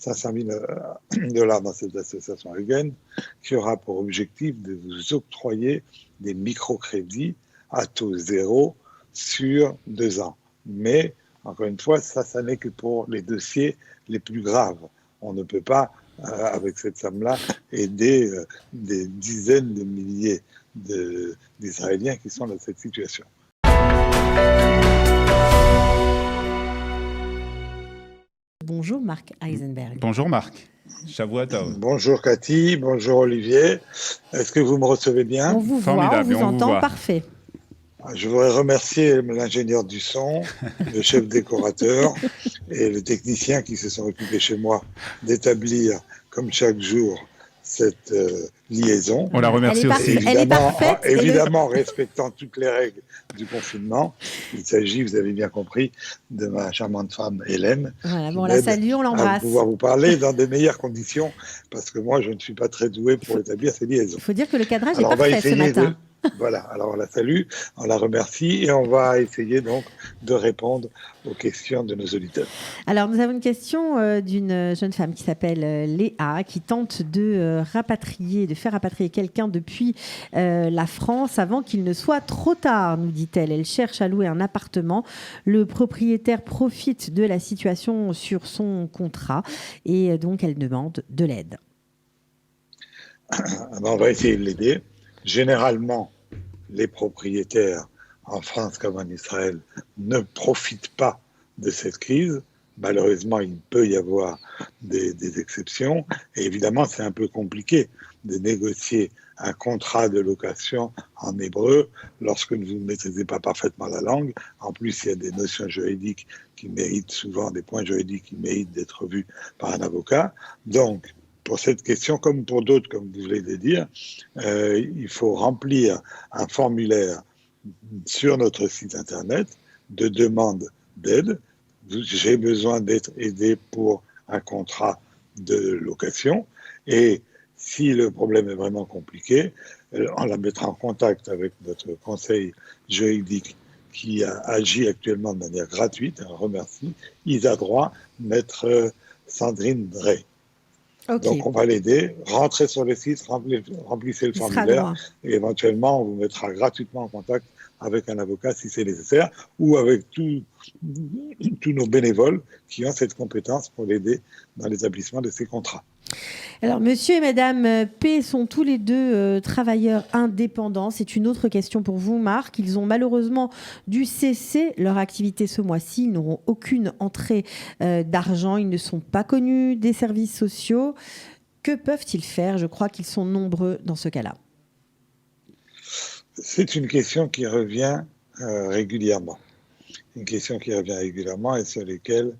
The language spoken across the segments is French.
500 000 dollars dans cette association Eugen, qui aura pour objectif de vous octroyer des microcrédits à taux zéro sur 2 ans. Mais, encore une fois, ça n'est que pour les dossiers les plus graves. On ne peut pas, avec cette somme-là, aider des dizaines de milliers d'Israéliens qui sont dans cette situation. Bonjour Marc Eisenberg. Bonjour Marc. Shavua Tov. Bonjour Cathy, bonjour Olivier. Est-ce que vous me recevez bien? On vous voit, on vous entend, parfait. Je voudrais remercier l'ingénieur du son, le chef décorateur et le technicien qui se sont occupés chez moi d'établir, comme chaque jour, cette liaison. On la remercie aussi. Elle est parfaite. Évidemment, respectant toutes les règles du confinement. Il s'agit, vous avez bien compris, de ma charmante femme Hélène. Voilà, bon, on la salue, on l'embrasse. À pouvoir vous parler dans des meilleures conditions, parce que moi, je ne suis pas très doué pour établir ces liaisons. Il faut dire que le cadrage est parfait ce matin. Voilà, alors on la salue, on la remercie et on va essayer donc de répondre aux questions de nos auditeurs. Alors nous avons une question d'une jeune femme qui s'appelle Léa, qui tente de faire rapatrier quelqu'un depuis la France avant qu'il ne soit trop tard, nous dit-elle. Elle cherche à louer un appartement. Le propriétaire profite de la situation sur son contrat et donc elle demande de l'aide. On va essayer de l'aider. Généralement, les propriétaires en France comme en Israël ne profitent pas de cette crise. Malheureusement, il peut y avoir des exceptions. Et évidemment, c'est un peu compliqué de négocier un contrat de location en hébreu lorsque vous ne maîtrisez pas parfaitement la langue. En plus, il y a des notions juridiques qui méritent souvent, des points juridiques qui méritent d'être vus par un avocat. Donc, pour cette question, comme pour d'autres, comme vous venez de dire, il faut remplir un formulaire sur notre site internet de demande d'aide. J'ai besoin d'être aidé pour un contrat de location. Et si le problème est vraiment compliqué, on la mettra en contact avec notre conseil juridique qui agit actuellement de manière gratuite. On remercie Isadroit, maître Sandrine Drey. Okay. Donc, on va l'aider. Rentrez sur le site, remplissez le formulaire et éventuellement, on vous mettra gratuitement en contact avec un avocat si c'est nécessaire ou avec tous nos bénévoles qui ont cette compétence pour l'aider dans l'établissement de ces contrats. Alors, monsieur et madame P sont tous les deux travailleurs indépendants. C'est une autre question pour vous, Marc. Ils ont malheureusement dû cesser leur activité ce mois-ci. Ils n'auront aucune entrée d'argent. Ils ne sont pas connus des services sociaux. Que peuvent-ils faire? Je crois qu'ils sont nombreux dans ce cas-là. C'est une question qui revient régulièrement. Une question qui revient régulièrement et sur laquelle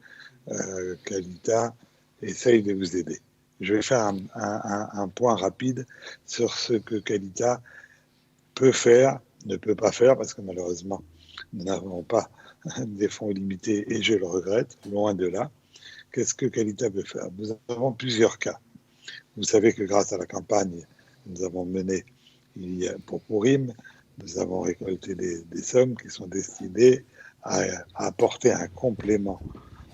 Kalita essaye de vous aider. Je vais faire un point rapide sur ce que Kalita peut faire, ne peut pas faire, parce que malheureusement, nous n'avons pas des fonds illimités et je le regrette, loin de là. Qu'est-ce que Kalita peut faire? Nous avons plusieurs cas. Vous savez que grâce à la campagne que nous avons menée pour Purim, nous avons récolté des sommes qui sont destinées à apporter un complément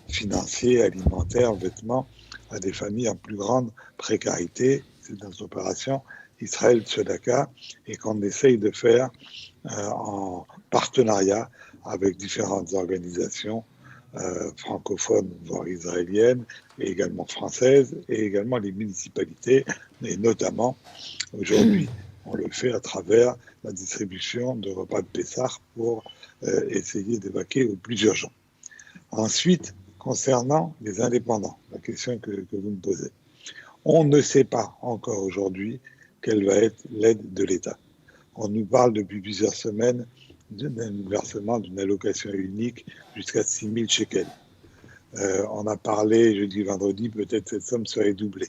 financier, alimentaire, vêtements, à des familles en plus grande précarité. C'est notre opération Israël Tzedaka et qu'on essaye de faire en partenariat avec différentes organisations francophones, voire israéliennes, et également françaises, et également les municipalités, et notamment aujourd'hui, on le fait à travers la distribution de repas de Pessah pour essayer d'évacuer aux plus urgents. Ensuite, concernant les indépendants, la question que vous me posez, on ne sait pas encore aujourd'hui quelle va être l'aide de l'État. On nous parle depuis plusieurs semaines d'un versement d'une allocation unique jusqu'à 6 000 shekels. On a parlé jeudi, vendredi, peut-être cette somme serait doublée.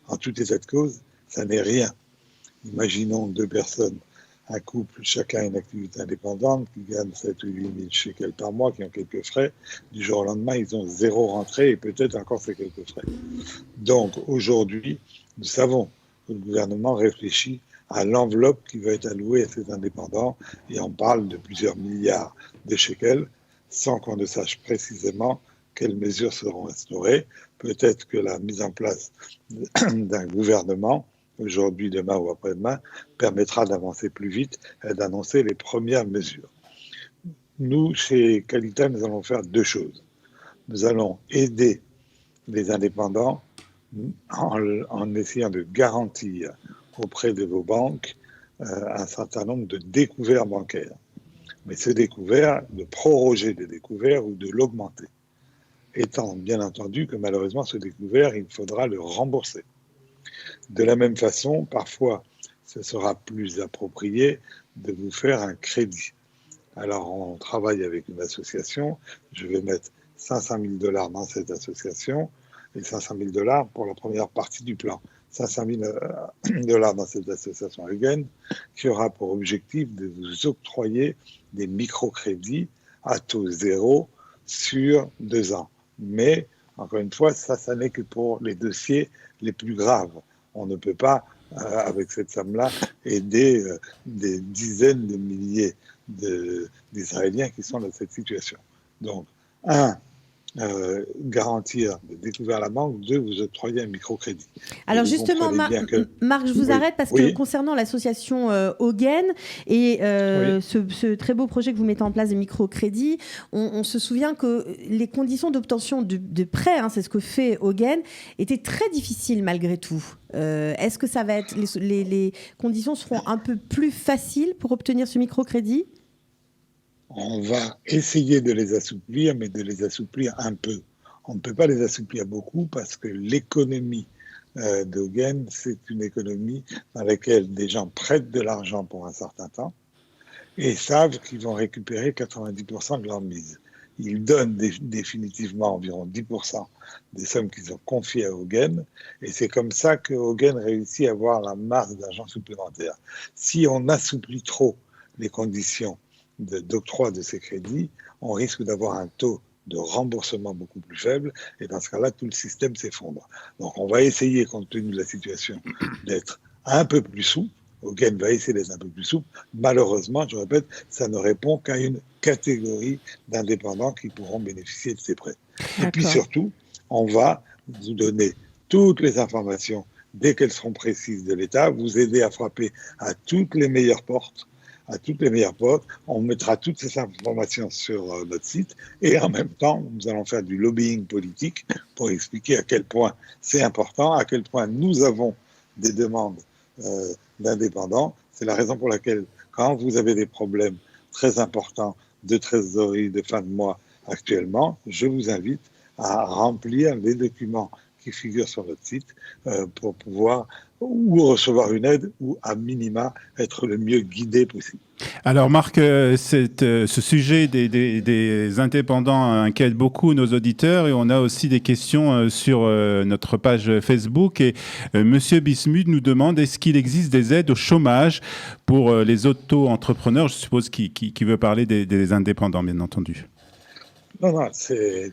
En tout état de cause, ça n'est rien. Imaginons 2 personnes, un couple, chacun une activité indépendante, qui gagne 7 ou 8 000 shekels par mois, qui ont quelques frais. Du jour au lendemain, ils ont 0 rentrée et peut-être encore ces quelques frais. Donc aujourd'hui, nous savons que le gouvernement réfléchit à l'enveloppe qui va être allouée à ces indépendants et on parle de plusieurs milliards de shekels sans qu'on ne sache précisément quelles mesures seront instaurées. Peut-être que la mise en place d'un gouvernement, aujourd'hui, demain ou après-demain, permettra d'avancer plus vite et d'annoncer les premières mesures. Nous, chez Qualita, nous allons faire deux choses. Nous allons aider les indépendants en essayant de garantir auprès de vos banques un certain nombre de découverts bancaires. Mais ce découvert, de proroger le découvert ou de l'augmenter. Étant bien entendu que malheureusement, ce découvert, il faudra le rembourser. De la même façon, parfois, ce sera plus approprié de vous faire un crédit. Alors, on travaille avec une association. Je vais mettre $500 000 dans cette association et $500 000 pour la première partie du plan. $500 000 dans cette association Eugen qui aura pour objectif de vous octroyer des microcrédits à taux zéro sur 2 ans. Mais, encore une fois, ça n'est que pour les dossiers les plus graves. On ne peut pas, avec cette somme-là, aider des dizaines de milliers d'Israéliens qui sont dans cette situation. Donc, garantir de découvrir la banque, 2, vous octroyer un microcrédit. Alors justement, Marc, je vous arrête parce que concernant l'association Eugen et ce très beau projet que vous mettez en place de microcrédit, on se souvient que les conditions d'obtention de prêts, c'est ce que fait Eugen, étaient très difficiles malgré tout. Est-ce que ça va être les conditions seront un peu plus faciles pour obtenir ce microcrédit ? On va essayer de les assouplir, mais de les assouplir un peu. On ne peut pas les assouplir beaucoup parce que l'économie d'Eugen, c'est une économie dans laquelle des gens prêtent de l'argent pour un certain temps et savent qu'ils vont récupérer 90% de leur mise. Ils donnent définitivement environ 10% des sommes qu'ils ont confiées à Eugen et c'est comme ça que Eugen réussit à avoir la masse d'argent supplémentaire. Si on assouplit trop les conditions d'octroi de ces crédits, on risque d'avoir un taux de remboursement beaucoup plus faible et dans ce cas-là, tout le système s'effondre. Donc on va essayer, compte tenu de la situation, d'être un peu plus souple. Eugen va essayer d'être un peu plus souple. Malheureusement, je répète, ça ne répond qu'à une catégorie d'indépendants qui pourront bénéficier de ces prêts. Et puis surtout, on va vous donner toutes les informations dès qu'elles seront précises de l'État, vous aider à frapper à toutes les meilleures portes. On mettra toutes ces informations sur notre site et en même temps, nous allons faire du lobbying politique pour expliquer à quel point c'est important, à quel point nous avons des demandes d'indépendants. C'est la raison pour laquelle, quand vous avez des problèmes très importants de trésorerie, de fin de mois actuellement, je vous invite à remplir les documents qui figurent sur notre site pour pouvoir ou recevoir une aide ou à minima être le mieux guidé possible. Alors Marc, ce sujet des indépendants inquiète beaucoup nos auditeurs et on a aussi des questions sur notre page Facebook et Monsieur Bismuth nous demande est-ce qu'il existe des aides au chômage pour les auto-entrepreneurs, je suppose qui veut parler des indépendants bien entendu. Non,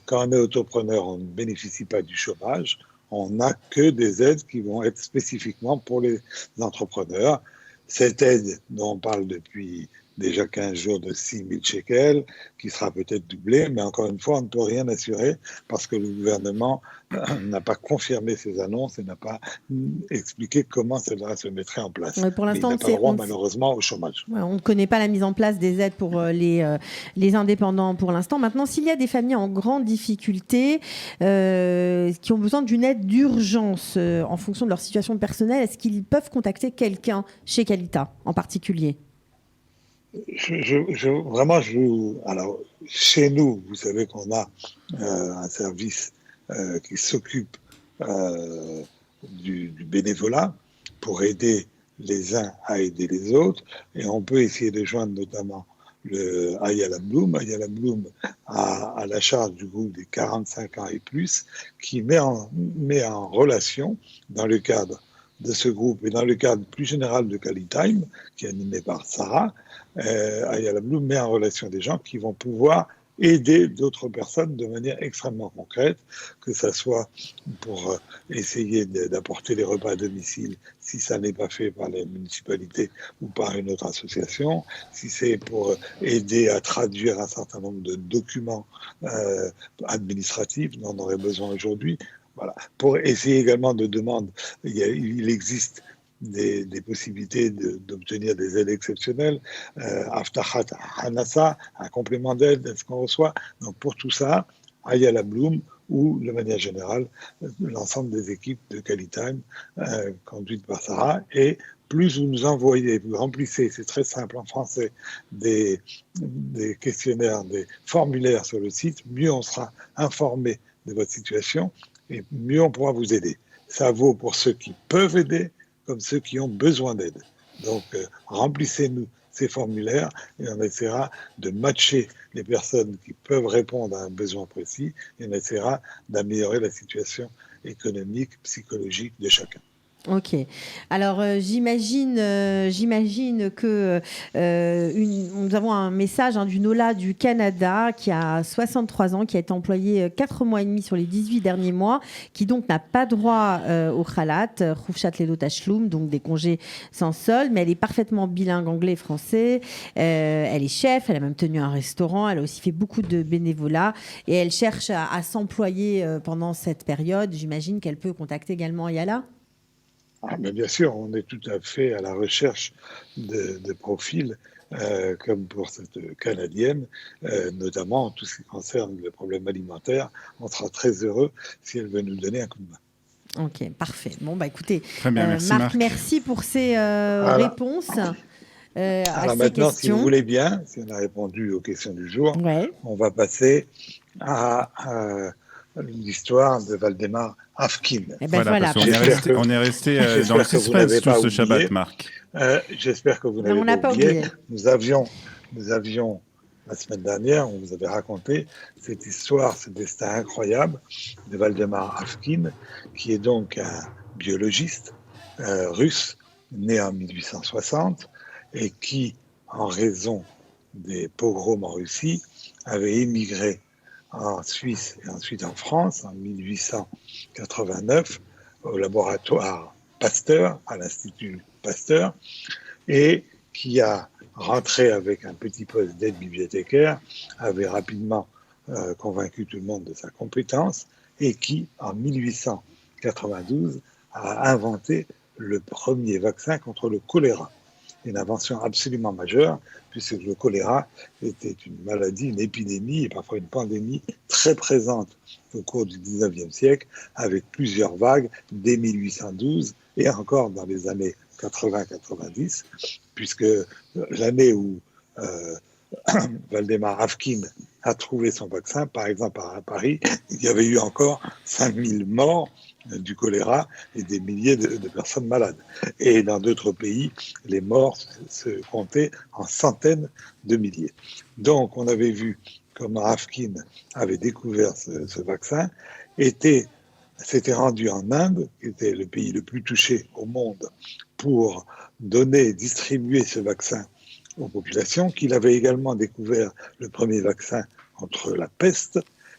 quand on est entrepreneur, on ne bénéficie pas du chômage. On n'a que des aides qui vont être spécifiquement pour les entrepreneurs. Cette aide dont on parle depuis déjà 15 jours de 6 000 shekels, qui sera peut-être doublée, mais encore une fois, on ne peut rien assurer parce que le gouvernement n'a pas confirmé ces annonces et n'a pas expliqué comment cela se mettrait en place. Pour l'instant, il n'a pas droit malheureusement au chômage. On ne connaît pas la mise en place des aides pour les indépendants pour l'instant. Maintenant, s'il y a des familles en grande difficulté qui ont besoin d'une aide d'urgence en fonction de leur situation personnelle, est-ce qu'ils peuvent contacter quelqu'un chez Qualita en particulier ? Alors, chez nous, vous savez qu'on a un service qui s'occupe du bénévolat pour aider les uns à aider les autres, et on peut essayer de joindre notamment le Ayala Bloom. Ayala Bloom a la charge du groupe des 45 ans et plus, qui met en relation, dans le cadre de ce groupe et dans le cadre plus général de QualiTime, qui est animé par Sarah, Ayala Bloom met en relation des gens qui vont pouvoir aider d'autres personnes de manière extrêmement concrète, que ce soit pour essayer d'apporter les repas à domicile si ça n'est pas fait par les municipalités ou par une autre association, si c'est pour aider à traduire un certain nombre de documents administratifs dont on aurait besoin aujourd'hui. Voilà. Pour essayer également de demander, il existe des possibilités d'obtenir des aides exceptionnelles, Aftachat Hanassa, un complément d'aide, est-ce qu'on reçoit. Donc pour tout ça, Ayala Bloom ou, de manière générale, l'ensemble des équipes de Qualitime conduites par Sarah. Et plus vous nous envoyez, vous remplissez, c'est très simple en français, des questionnaires, des formulaires sur le site, mieux on sera informé de votre situation et mieux on pourra vous aider. Ça vaut pour ceux qui peuvent aider comme ceux qui ont besoin d'aide. Donc, remplissez-nous ces formulaires et on essaiera de matcher les personnes qui peuvent répondre à un besoin précis et on essaiera d'améliorer la situation économique, psychologique de chacun. Ok. Alors, j'imagine que nous avons un message d'une Ola du Canada qui a 63 ans, qui a été employée 4 mois et demi sur les 18 derniers mois, qui donc n'a pas droit au khalat, Khufshat Lelot Tashlum, donc des congés sans solde, mais elle est parfaitement bilingue anglais et français. Elle est chef, elle a même tenu un restaurant, elle a aussi fait beaucoup de bénévolat et elle cherche à s'employer pendant cette période. J'imagine qu'elle peut contacter également Ayala. Mais bien sûr, on est tout à fait à la recherche de profils comme pour cette Canadienne, notamment en tout ce qui concerne le problème alimentaire. On sera très heureux si elle veut nous donner un coup de main. Ok, parfait. Bon, écoutez, très bien, merci Marc. merci pour ces réponses à Alors ces maintenant, questions. si vous voulez bien, si on a répondu aux questions du jour, Ouais. on va passer à l'histoire de Valdemar Afkin. Voilà. On est resté dans le suspense tout ce Shabbat, Marc. J'espère que vous n'avez pas oublié. Nous avions, la semaine dernière, on vous avait raconté cette histoire, ce destin incroyable de Valdemar Afkin, qui est donc un biologiste russe, né en 1860, et qui, en raison des pogroms en Russie, avait émigré en Suisse et ensuite en France en 1889 au laboratoire Pasteur, à l'Institut Pasteur, et qui a rentré avec un petit poste d'aide bibliothécaire, avait rapidement convaincu tout le monde de sa compétence et qui, en 1892, a inventé le premier vaccin contre le choléra. Une invention absolument majeure, puisque le choléra était une maladie, une épidémie et parfois une pandémie très présente au cours du 19e siècle, avec plusieurs vagues dès 1812 et encore dans les années 80-90, puisque l'année où Valdemar Afkin a trouvé son vaccin, par exemple à Paris, il y avait eu encore 5000 morts du choléra et des milliers de personnes malades. Et dans d'autres pays, les morts se comptaient en centaines de milliers. Donc on avait vu comment Afkin avait découvert ce vaccin, s'était rendu en Inde, qui était le pays le plus touché au monde, pour donner et distribuer ce vaccin aux populations, qu'il avait également découvert le premier vaccin contre la peste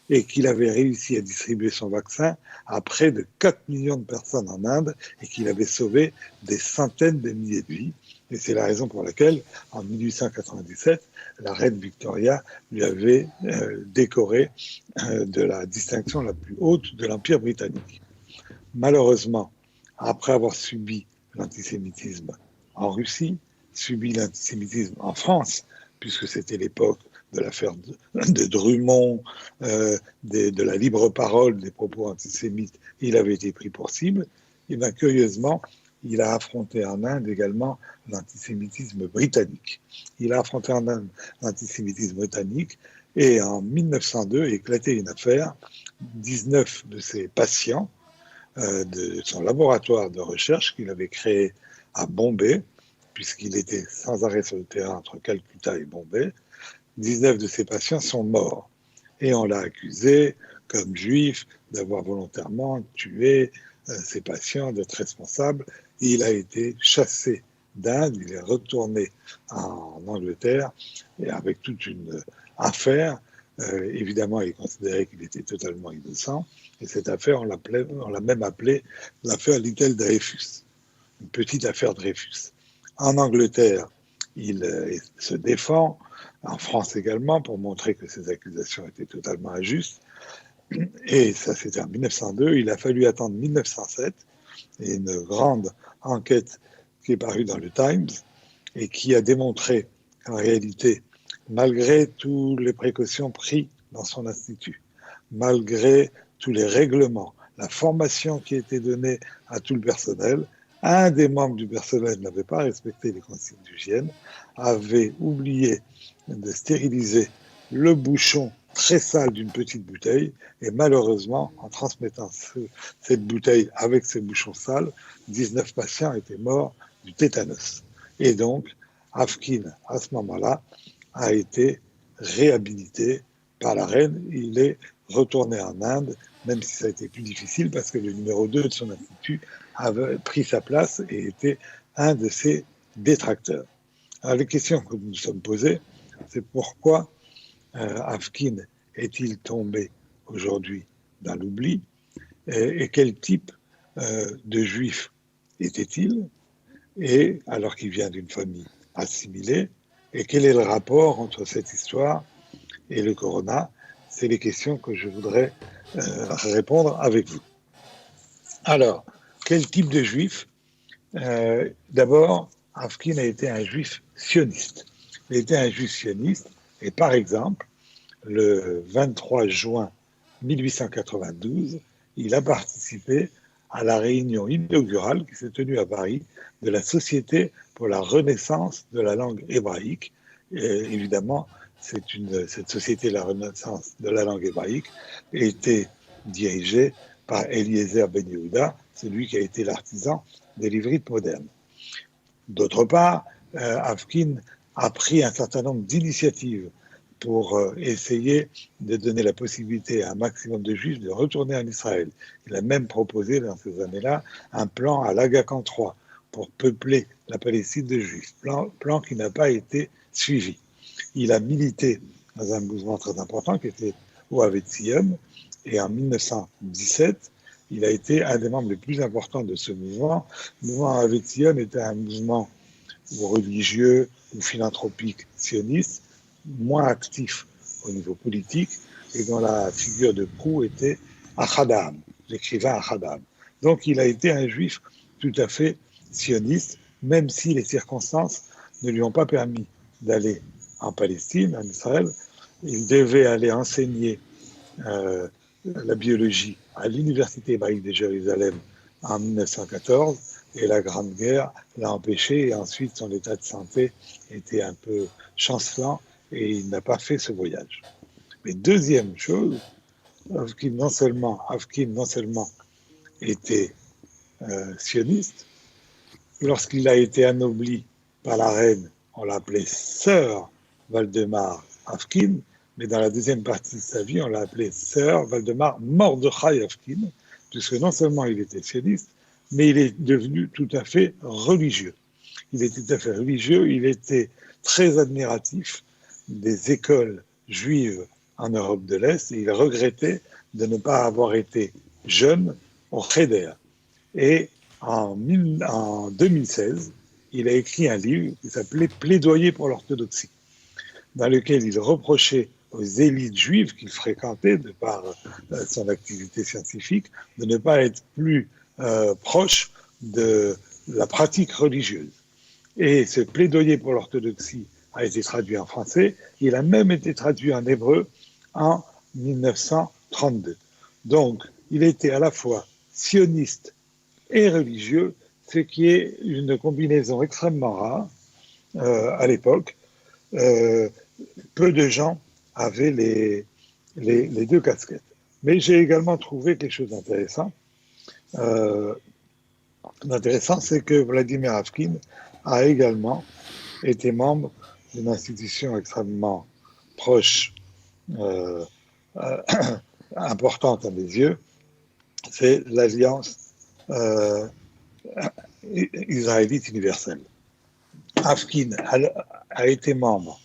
et qu'il avait réussi à distribuer son vaccin à près de 4 millions de personnes en Inde et qu'il avait sauvé des centaines de milliers de vies. Et c'est la raison pour laquelle, en 1897, la reine Victoria lui avait décoré de la distinction la plus haute de l'Empire britannique. Malheureusement, après avoir subi l'antisémitisme en Russie, subi l'antisémitisme en France, puisque c'était l'époque de l'affaire de Drummond, de la libre parole, des propos antisémites, il avait été pris pour cible. Et bien, curieusement, il a affronté en Inde également l'antisémitisme britannique. Il a affronté en Inde l'antisémitisme britannique et en 1902 éclatait une affaire. 19 de ses patients de son laboratoire de recherche qu'il avait créé à Bombay, puisqu'il était sans arrêt sur le terrain entre Calcutta et Bombay, 19 de ses patients sont morts. Et on l'a accusé, comme juif, d'avoir volontairement tué ses patients, d'être responsable. Et il a été chassé d'Inde, il est retourné en Angleterre, et avec toute une affaire Évidemment, il considérait qu'il était totalement innocent. Et cette affaire, on l'a même appelée l'affaire Little Dreyfus, une petite affaire Dreyfus. En Angleterre, il se défend, en France également, pour montrer que ces accusations étaient totalement injustes. Et ça, c'était en 1902. Il a fallu attendre 1907 et une grande enquête qui est parue dans le Times et qui a démontré qu'en réalité, malgré toutes les précautions prises dans son institut, malgré tous les règlements, la formation qui a été donnée à tout le personnel, un des membres du personnel n'avait pas respecté les consignes d'hygiène, avait oublié de stériliser le bouchon très sale d'une petite bouteille, et malheureusement, en transmettant cette bouteille avec ce bouchon sale, 19 patients étaient morts du tétanos. Et donc, Afkin, à ce moment-là, a été réhabilité par la reine. Il est retourné en Inde, même si ça a été plus difficile, parce que le numéro 2 de son institut avait pris sa place et était un de ses détracteurs. Alors, les questions que nous nous sommes posées, c'est pourquoi Afkin est-il tombé aujourd'hui dans l'oubli et quel type de juif était-il, et alors qu'il vient d'une famille assimilée, et quel est le rapport entre cette histoire et le corona? C'est les questions que je voudrais répondre avec vous. Alors, quel type de juif? D'abord, Afkin a été un juif sioniste. Il était un juif sioniste, et par exemple, le 23 juin 1892, il a participé à la réunion inaugurale qui s'est tenue à Paris de la Société pour la Renaissance de la langue hébraïque. Et évidemment, cette Société de la Renaissance de la langue hébraïque était dirigée par Eliezer Ben Yehuda, celui qui a été l'artisan de l'ivrite moderne. D'autre part, Afkin a pris un certain nombre d'initiatives pour essayer de donner la possibilité à un maximum de juifs de retourner en Israël. Il a même proposé dans ces années-là un plan à l'Agacan III pour peupler la Palestine de juifs, plan qui n'a pas été suivi. Il a milité dans un mouvement très important qui était Ohavet Zion, et en 1917, il a été un des membres les plus importants de ce mouvement. Le mouvement Ohavet Zion était un mouvement religieux ou philanthropique sioniste, moins actif au niveau politique, et dont la figure de proue était Achadam, l'écrivain Achadam. Donc il a été un juif tout à fait sioniste, même si les circonstances ne lui ont pas permis d'aller en Palestine, en Israël. Il devait aller enseigner la biologie à l'Université hébraïque de Jérusalem en 1914, et la Grande Guerre l'a empêché, et ensuite son état de santé était un peu chancelant, et il n'a pas fait ce voyage. Mais deuxième chose, Afkin non seulement était sioniste, lorsqu'il a été anobli par la reine, on l'appelait Sœur Waldemar Afkin, mais dans la deuxième partie de sa vie, on l'a appelé Sœur Waldemar Mordechai Afkin, puisque non seulement il était sioniste, mais il est devenu tout à fait religieux. Il était très admiratif des écoles juives en Europe de l'Est, et il regrettait de ne pas avoir été jeune au Cheder. Et en 2016, il a écrit un livre qui s'appelait Plaidoyer pour l'orthodoxie, dans lequel il reprochait aux élites juives qu'il fréquentait de par son activité scientifique de ne pas être plus proche de la pratique religieuse. Et ce plaidoyer pour l'orthodoxie a été traduit en français. Il a même été traduit en hébreu en 1932. Donc, il était à la fois sioniste et religieux, ce qui est une combinaison extrêmement rare à l'époque. Peu de gens avaient les deux casquettes. Mais j'ai également trouvé quelque chose d'intéressant. L'intéressant, c'est que Vladimir Afkin a également été membre d'une institution extrêmement proche, importante à mes yeux, c'est l'Alliance israélite universelle. Afkin a été membre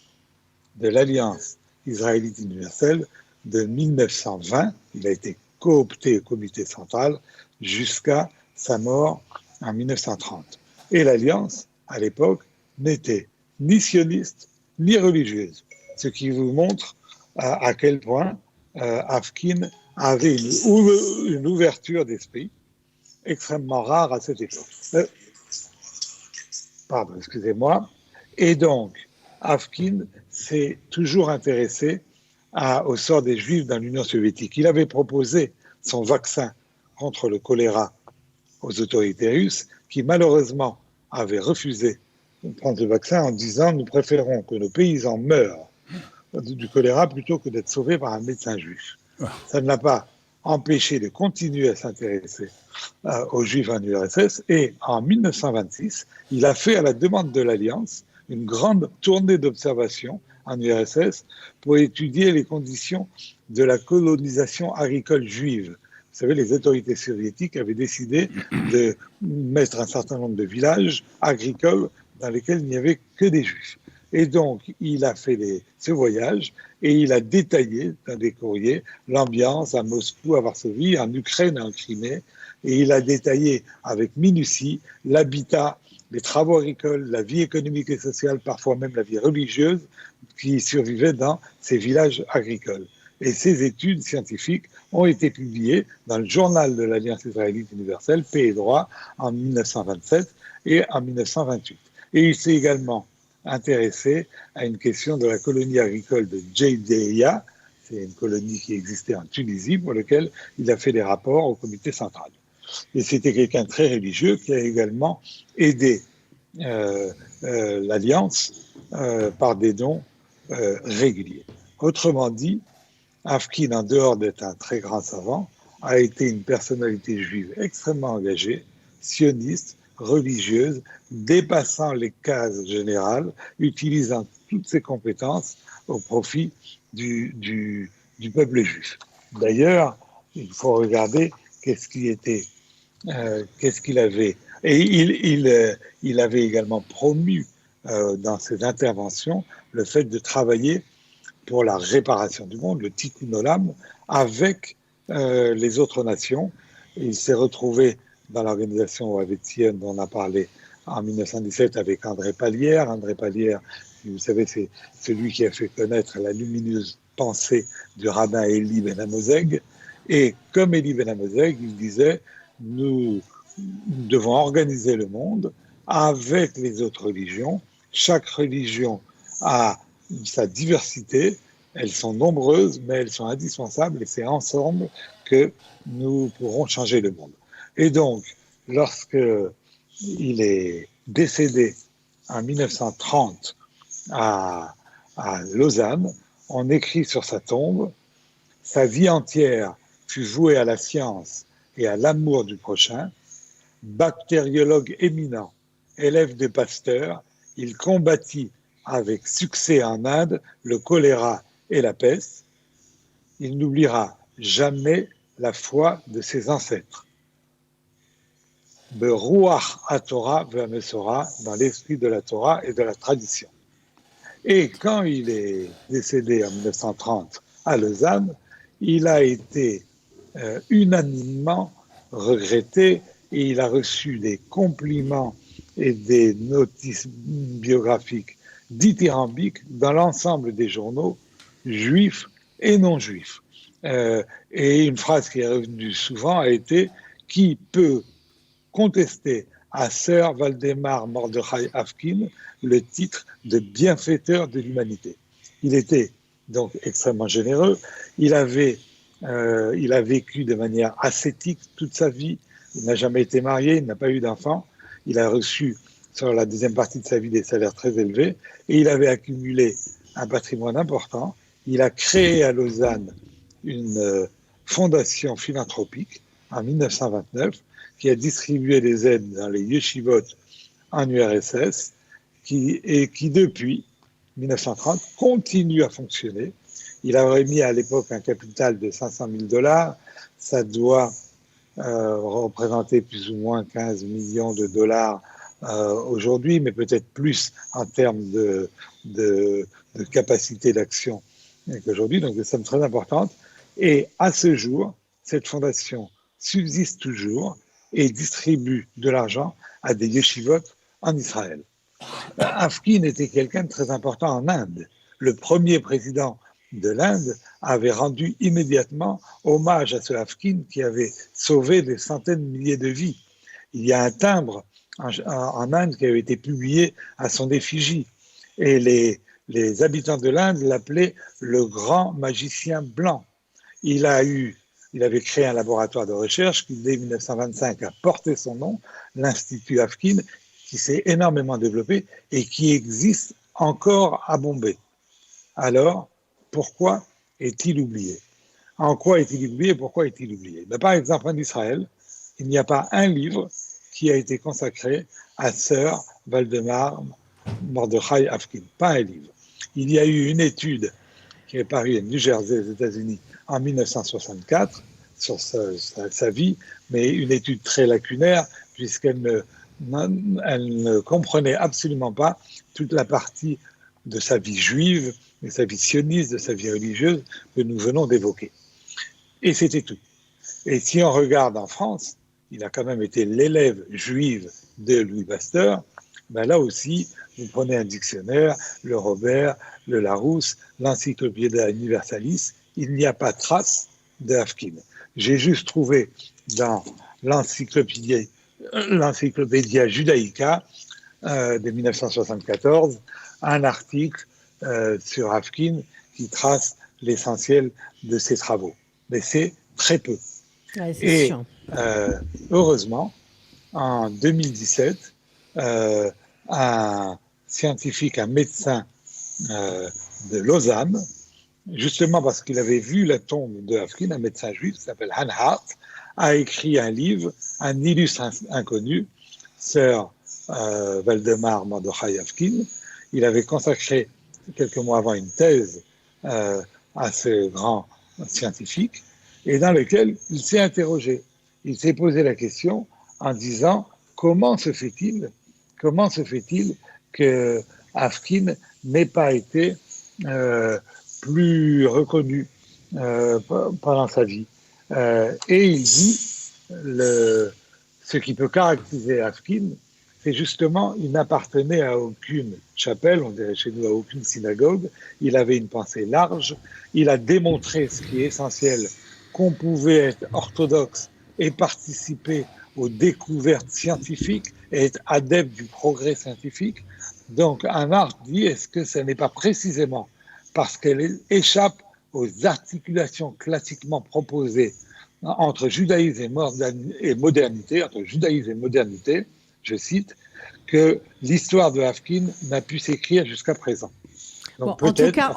de l'Alliance israélite universelle de 1920. Il a été coopté au comité central jusqu'à sa mort en 1930. Et l'Alliance, à l'époque, n'était ni sioniste ni religieuse, ce qui vous montre à quel point Afkin avait une ouverture d'esprit extrêmement rare à cette époque. Pardon, excusez-moi. Et donc, Afkin s'est toujours intéressé au sort des Juifs dans l'Union soviétique. Il avait proposé son vaccin contre le choléra aux autorités russes, qui malheureusement avaient refusé de prendre le vaccin en disant « Nous préférons que nos paysans meurent du choléra plutôt que d'être sauvés par un médecin juif ». Ça ne l'a pas empêché de continuer à s'intéresser aux Juifs en URSS. Et en 1926, il a fait, à la demande de l'Alliance, une grande tournée d'observation en URSS pour étudier les conditions de la colonisation agricole juive. Vous savez, les autorités soviétiques avaient décidé de mettre un certain nombre de villages agricoles dans lesquels il n'y avait que des Juifs. Et donc, il a fait ce voyage et il a détaillé dans des courriers l'ambiance à Moscou, à Varsovie, en Ukraine et en Crimée. Et il a détaillé avec minutie l'habitat, les travaux agricoles, la vie économique et sociale, parfois même la vie religieuse qui survivait dans ces villages agricoles. Et ces études scientifiques ont été publiées dans le journal de l'Alliance israélite universelle, Paix et droit, en 1927 et en 1928. Et il s'est également intéressé à une question de la colonie agricole de Jdeia, c'est une colonie qui existait en Tunisie, pour laquelle il a fait des rapports au comité central. Et c'était quelqu'un de très religieux qui a également aidé l'Alliance par des dons réguliers. Autrement dit, Afkin, en dehors d'être un très grand savant, a été une personnalité juive extrêmement engagée, sioniste, religieuse, dépassant les cases générales, utilisant toutes ses compétences au profit du peuple juif. D'ailleurs, il faut regarder qu'est-ce qu'il avait. Et il avait également promu dans ses interventions le fait de travailler pour la réparation du monde, le Tikkun Olam, avec les autres nations. Il s'est retrouvé dans l'organisation Oavet-Tzion dont on a parlé en 1917 avec André Palière. André Palière, vous savez, c'est celui qui a fait connaître la lumineuse pensée du rabbin Elie Ben Amozeg. Et comme Elie Ben Amozeg, il disait, nous devons organiser le monde avec les autres religions. Chaque religion a sa diversité, elles sont nombreuses, mais elles sont indispensables et c'est ensemble que nous pourrons changer le monde. Et donc, lorsqu'il est décédé en 1930 à Lausanne, on écrit sur sa tombe « Sa vie entière fut vouée à la science et à l'amour du prochain. Bactériologue éminent, élève de Pasteur, il combattit avec succès en Inde le choléra et la peste. Il n'oubliera jamais la foi de ses ancêtres. Beruach HaTorah ve'Hamesora, dans l'esprit de la Torah et de la tradition. » Et quand il est décédé en 1930 à Lausanne, il a été unanimement regretté et il a reçu des compliments et des notices biographiques dithyrambiques dans l'ensemble des journaux, juifs et non juifs. Et une phrase qui est revenue souvent a été « Qui peut contester à Sir Valdemar Mordechai Afkin le titre de bienfaiteur de l'humanité ?» Il était donc extrêmement généreux. Il a vécu de manière ascétique toute sa vie. Il n'a jamais été marié, il n'a pas eu d'enfant. Il a reçu sur la deuxième partie de sa vie des salaires très élevés et il avait accumulé un patrimoine important. Il a créé à Lausanne une fondation philanthropique en 1929 qui a distribué des aides dans les yeshivot en URSS et qui depuis 1930 continue à fonctionner. Il avait mis à l'époque un capital de 500 000 $. Ça doit représenter plus ou moins 15 millions de dollars aujourd'hui, mais peut-être plus en termes de capacité d'action qu'aujourd'hui, donc des sommes très importantes. Et à ce jour, cette fondation subsiste toujours et distribue de l'argent à des yeshivot en Israël. Afkin était quelqu'un de très important en Inde. Le premier président de l'Inde avait rendu immédiatement hommage à ce Afkin qui avait sauvé des centaines de milliers de vies. Il y a un timbre en Inde qui avait été publié à son effigie. Et les habitants de l'Inde l'appelaient le grand magicien blanc. Il avait créé un laboratoire de recherche qui, dès 1925, a porté son nom, l'Institut Afkin, qui s'est énormément développé et qui existe encore à Bombay. Alors, pourquoi est-il oublié? En quoi est-il oublié? Pourquoi est-il oublié? Par exemple, en Israël, il n'y a pas un livre qui a été consacré à Sir Waldemar Mordechai Afkin. Pas un livre. Il y a eu une étude qui est parue à New Jersey, aux États-Unis, en 1964, sur sa vie, mais une étude très lacunaire, puisqu'elle ne comprenait absolument pas toute la partie de sa vie juive, de sa vie sioniste, de sa vie religieuse que nous venons d'évoquer. Et c'était tout. Et si on regarde en France, il a quand même été l'élève juif de Louis Pasteur. Là aussi, vous prenez un dictionnaire, le Robert, le Larousse, l'Encyclopædia Universalis, il n'y a pas trace de Afkin. J'ai juste trouvé dans l'Encyclopædia Judaica de 1974 un article sur Afkin qui trace l'essentiel de ses travaux. Mais c'est très peu. Ouais, et heureusement, en 2017, un scientifique, un médecin de Lausanne, justement parce qu'il avait vu la tombe de Afkin, un médecin juif qui s'appelle Han Hart, a écrit un livre, Un illustre inconnu, Sir Waldemar Mordechai Afkin. Il avait consacré quelques mois avant une thèse à ce grand scientifique, et dans lequel il s'est interrogé. Il s'est posé la question en disant comment se fait-il que Afkin n'ait pas été plus reconnu pendant sa vie. Et il dit ce qui peut caractériser Afkin, c'est justement il n'appartenait à aucune chapelle, on dirait chez nous à aucune synagogue, il avait une pensée large, il a démontré ce qui est essentiel, qu'on pouvait être orthodoxe et participer aux découvertes scientifiques et être adepte du progrès scientifique. Donc un art dit, est-ce que ce n'est pas précisément parce qu'elle échappe aux articulations classiquement proposées entre judaïsme et modernité, je cite, que l'histoire de Afkin n'a pu s'écrire jusqu'à présent. Donc en tout cas,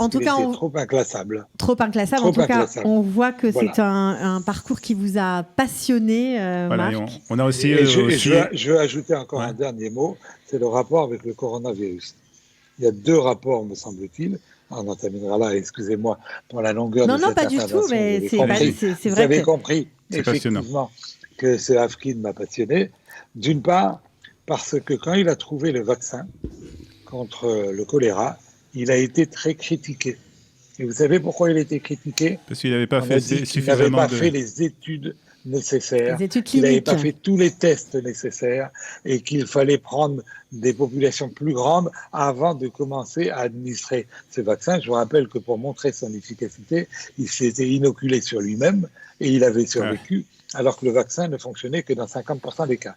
trop inclassable. Trop inclassable. En tout cas, on voit que c'est un parcours qui vous a passionné, voilà, Marc. On a aussi. Je veux ajouter encore un dernier mot, c'est le rapport avec le coronavirus. Il y a 2 rapports, me semble-t-il. On en terminera là, excusez-moi pour la longueur de cette intervention. Non, pas du tout, mais c'est vrai. Vous avez compris, effectivement, que ce Afkin m'a passionné. D'une part, parce que quand il a trouvé le vaccin contre le choléra, il a été très critiqué. Et vous savez pourquoi il a été critiqué? Parce qu'il n'avait pas fait suffisamment il n'avait pas fait les études nécessaires, il n'avait pas fait tous les tests nécessaires et qu'il fallait prendre des populations plus grandes avant de commencer à administrer ce vaccin. Je vous rappelle que pour montrer son efficacité, il s'était inoculé sur lui-même et il avait survécu, alors que le vaccin ne fonctionnait que dans 50% des cas.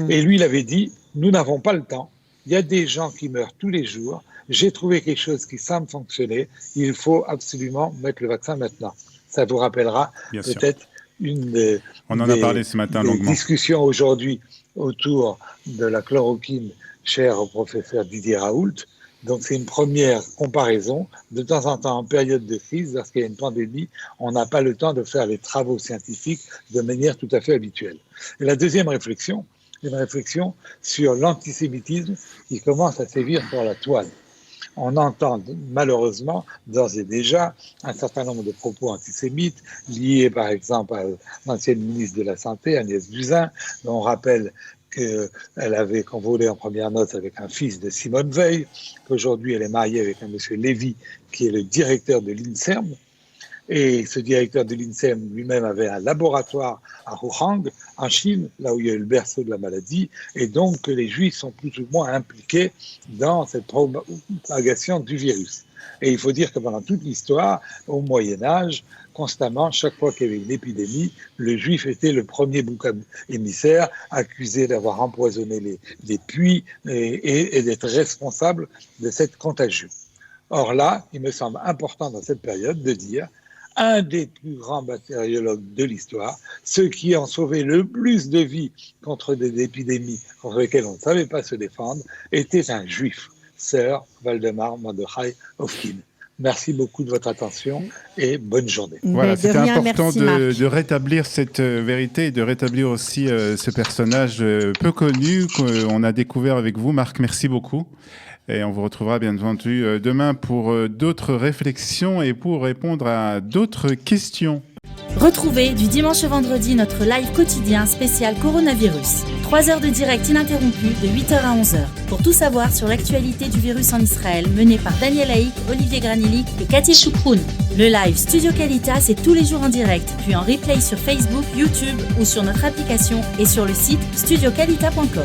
Et lui, il avait dit, nous n'avons pas le temps, il y a des gens qui meurent tous les jours, j'ai trouvé quelque chose qui semble fonctionner, il faut absolument mettre le vaccin maintenant. Ça vous rappellera peut-être on en a parlé ce matin longuement. Discussion aujourd'hui autour de la chloroquine chère au professeur Didier Raoult. Donc c'est une première comparaison. De temps en temps, en période de crise, lorsqu'il y a une pandémie, on n'a pas le temps de faire les travaux scientifiques de manière tout à fait habituelle. Et la deuxième réflexion, une réflexion sur l'antisémitisme qui commence à sévir sur la toile. On entend malheureusement d'ores et déjà un certain nombre de propos antisémites liés par exemple à l'ancienne ministre de la Santé, Agnès Buzyn, dont on rappelle qu'elle avait convolé en première noce avec un fils de Simone Veil, qu'aujourd'hui elle est mariée avec un monsieur Lévy, qui est le directeur de l'INSERM. Et ce directeur de l'INSERM lui-même avait un laboratoire à Wuhan, en Chine, là où il y a eu le berceau de la maladie, et donc les Juifs sont plus ou moins impliqués dans cette propagation du virus. Et il faut dire que pendant toute l'histoire, au Moyen-Âge, constamment, chaque fois qu'il y avait une épidémie, le Juif était le premier bouc émissaire, accusé d'avoir empoisonné les puits et d'être responsable de cette contagion. Or là, il me semble important dans cette période de dire un des plus grands bactériologues de l'histoire, ceux qui ont sauvé le plus de vies contre des épidémies contre lesquelles on ne savait pas se défendre, était un Juif, Sir Waldemar Mordechai Hofkin. Merci beaucoup de votre attention et bonne journée. Voilà, c'était important merci, de rétablir cette vérité et de rétablir aussi ce personnage peu connu qu'on a découvert avec vous, Marc. Merci beaucoup. Et on vous retrouvera bien entendu demain pour d'autres réflexions et pour répondre à d'autres questions. Retrouvez du dimanche au vendredi notre live quotidien spécial coronavirus. 3 heures de direct ininterrompu de 8h à 11h. Pour tout savoir sur l'actualité du virus en Israël, mené par Daniel Haïk, Olivier Granilic et Cathy Chouproun. Le live Studio Qualitas, c'est tous les jours en direct, puis en replay sur Facebook, YouTube ou sur notre application et sur le site studioqualita.com.